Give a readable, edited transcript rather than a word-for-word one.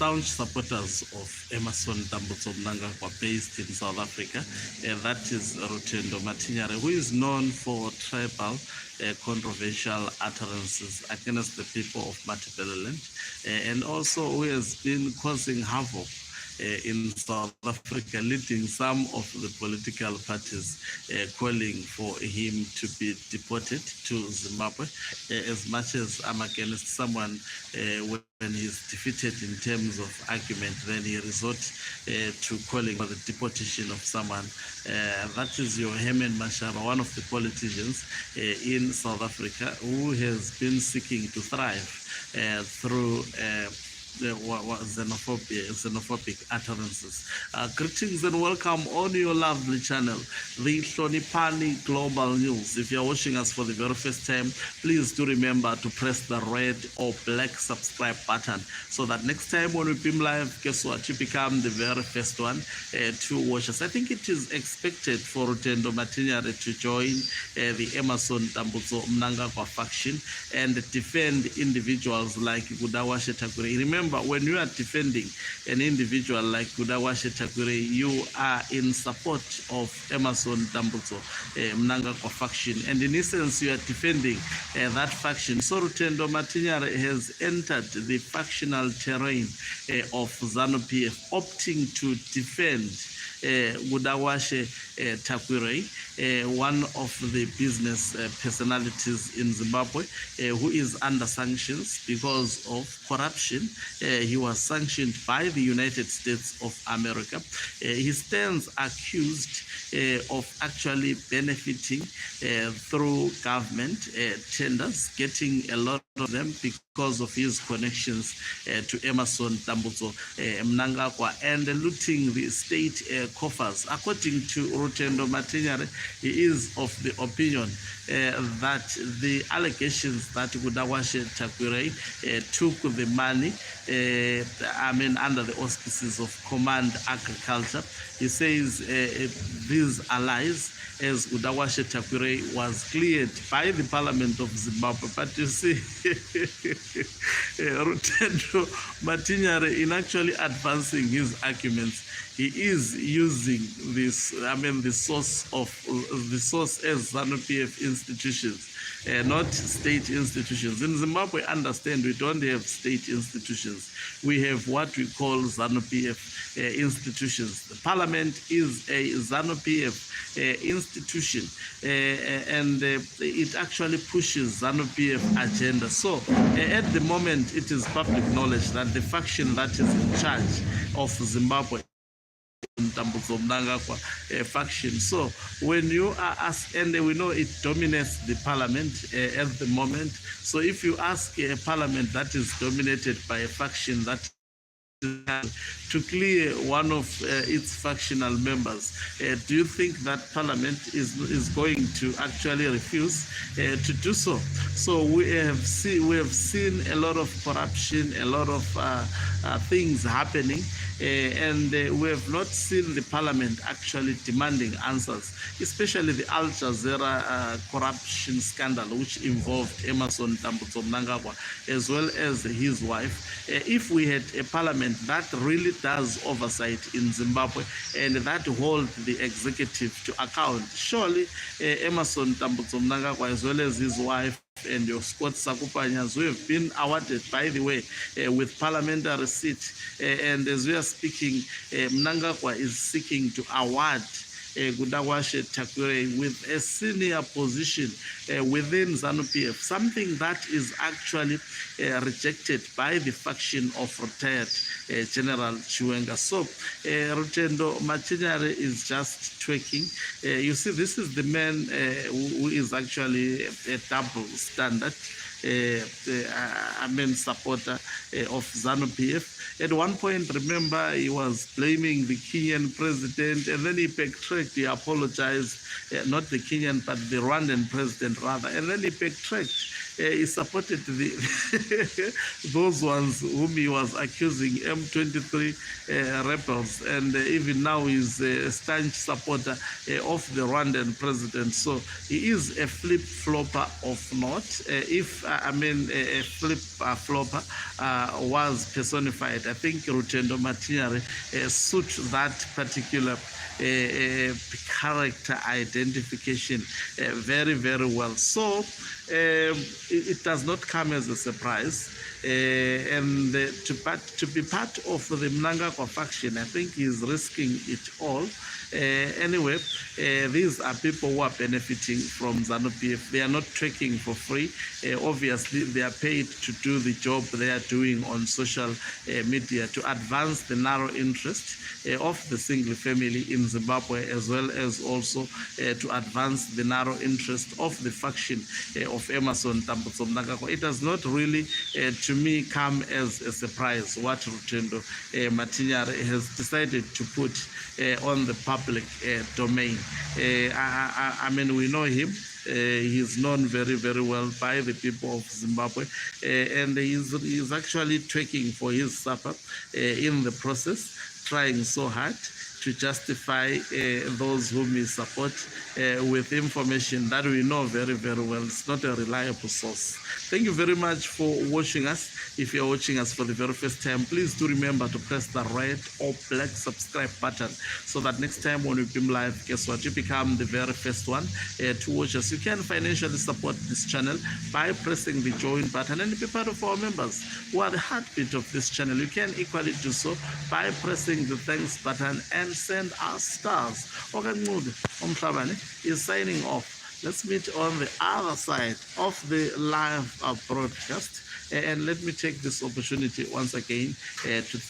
staunch supporters of Emerson Mnangagwa based in South Africa. That is Rutendo Matinyare, who is known for tribal controversial utterances against the people of Matabeleland, and also who has been causing havoc in South Africa, leading some of the political parties calling for him to be deported to Zimbabwe. As much as I'm against someone when he's defeated in terms of argument, then he resorts to calling for the deportation of someone. That is your Herman Mashaba, one of the politicians in South Africa, who has been seeking to thrive through xenophobic utterances. Greetings and welcome on your lovely channel, the Hlonipani Global News. If you're watching us for the very first time, please do remember to press the red or black subscribe button so that next time when we beam live, guess what, you become the very first one to watch us. I think it is expected for Rutendo Matinyare to join the Emerson Mnangagwa faction and defend individuals like Kudakwashe Tagwirei. Remember, when you are defending an individual like Kudakwashe Tagwirei, you are in support of Emerson Mnangagwa faction, and in essence, you are defending that faction. So Rutendo Matinyare has entered the factional terrain of ZANU-PF, opting to defend Kudakwashe Tagwirei, one of the business personalities in Zimbabwe, who is under sanctions because of corruption. He was sanctioned by the United States of America. He stands accused of actually benefiting through government tenders, getting a lot of them because of his connections to Emerson Mnangagwa, and looting the state coffers. According to Rutendo Matinyare, he is of the opinion that the allegations that Kudakwashe Tagwirei took the money, under the auspices of Command Agriculture. He says these are lies, as Kudakwashe Tagwirei was cleared by the Parliament of Zimbabwe. But you see, Rutendo Matinyare, in actually advancing his arguments, he is using this, the source as ZANU-PF institutions, not state institutions. In Zimbabwe, understand, we don't have state institutions. We have what we call ZANU-PF institutions. The parliament is a ZANU-PF institution, and it actually pushes ZANU-PF agenda. So at the moment, it is public knowledge that the faction that is in charge of Zimbabwe, Mnangagwa faction. So when you are asked, and we know it dominates the parliament at the moment. So if you ask a parliament that is dominated by a faction that to clear one of its factional members, do you think that parliament is going to actually refuse to do so? So we have seen a lot of corruption, a lot of things happening, and we have not seen the parliament actually demanding answers, especially the Al Jazeera corruption scandal, which involved Emerson Mnangagwa as well as his wife. If we had a parliament that really does oversight in Zimbabwe and that hold the executive to account, surely Emerson Mnangagwa as well as his wife and your Scott Sakupanyas, who have been awarded, by the way, with parliamentary seat, and as we are speaking, Mnangagwa is seeking to award Kudakwashe Tagwirei with a senior position within ZANU-PF, something that is actually rejected by the faction of retired General Chiwenga. So Rutendo Matinyare is just twerking. You see, this is the man who is actually a double standard supporter of ZANU-PF. At one point, remember, he was blaming the Kenyan president, and then he backtracked. He apologized, not the Kenyan, but the Rwandan president, rather. And then he backtracked he supported those ones whom he was accusing, M23 rebels, and even now he's a staunch supporter of the Rwandan president. So he is a flip-flopper of note. If a flip-flopper was personified, I think Rutendo Matinyare suit that particular character identification very, very well. So it does not come as a surprise. And to be part of the Mnangagwa faction, I think he's risking it all. Anyway, these are people who are benefiting from ZANU-PF. They are not trekking for free. Obviously, they are paid to do the job they are doing on social media to advance the narrow interest of the single family in Zimbabwe, as well as also to advance the narrow interest of the faction of Emerson Tambutso Mnangagwa. It does not really, to me, come as a surprise what Rutendo Matinyare has decided to put on the public domain. We know him. He's known very, very well by the people of Zimbabwe, and he's actually trekking for his supper in the process, trying so hard to justify those whom he supports with information that we know very, very well. It's not a reliable source. Thank you very much for watching us. If you're watching us for the very first time, please do remember to press the red or black subscribe button so that next time when we beam live, guess what? You become the very first one to watch us. You can financially support this channel by pressing the join button and be part of our members who are the heartbeat of this channel. You can equally do so by pressing the thanks button and send us stars. Okanqude Omhlabane is signing off. Let's meet on the other side of the live broadcast. And let me take this opportunity once again to thank